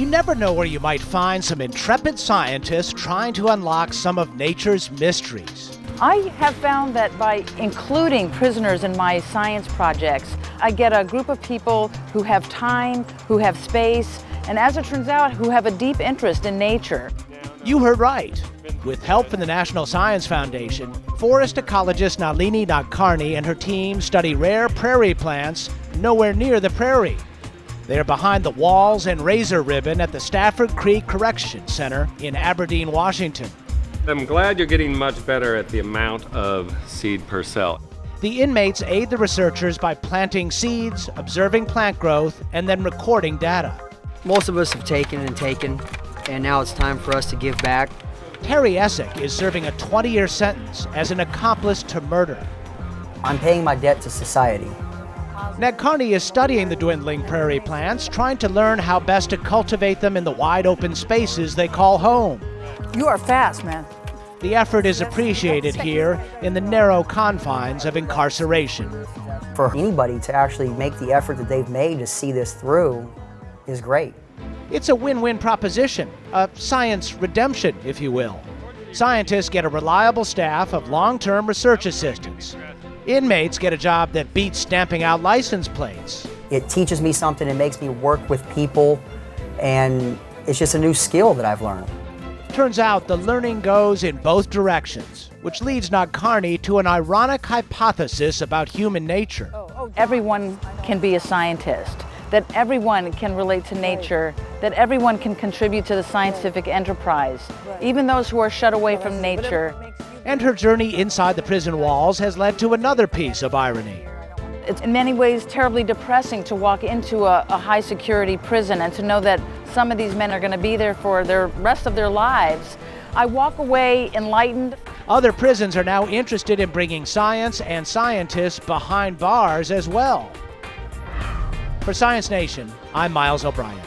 You never know where you might find some intrepid scientists trying to unlock some of nature's mysteries. I have found that by including prisoners in my science projects, I get a group of people who have time, who have space, and as it turns out, who have a deep interest in nature. You heard right. With help from the National Science Foundation, forest ecologist Nalini Nadkarni and her team study rare prairie plants nowhere near the prairie. They're behind the walls and razor ribbon at the Stafford Creek Correction Center in Aberdeen, Washington. I'm glad you're getting much better at the amount of seed per cell. The inmates aid the researchers by planting seeds, observing plant growth, and then recording data. Most of us have taken, and now it's time for us to give back. Terry Essick is serving a 20-year sentence as an accomplice to murder. I'm paying my debt to society. Nadkarni is studying the dwindling prairie plants, trying to learn how best to cultivate them in the wide open spaces they call home. You are fast, man. The effort is appreciated here in the narrow confines of incarceration. For anybody to actually make the effort that they've made to see this through is great. It's a win-win proposition, a science redemption, if you will. Scientists get a reliable staff of long-term research assistants. Inmates get a job that beats stamping out license plates. It teaches me something, it makes me work with people, and it's just a new skill that I've learned. Turns out the learning goes in both directions, which leads Nadkarni to an ironic hypothesis about human nature. Everyone can be a scientist, that everyone can relate to nature, that everyone can contribute to the scientific enterprise, even those who are shut away from nature. And her journey inside the prison walls has led to another piece of irony. It's in many ways terribly depressing to walk into a high-security prison and to know that some of these men are going to be there for the rest of their lives. I walk away enlightened. Other prisons are now interested in bringing science and scientists behind bars as well. For Science Nation, I'm Miles O'Brien.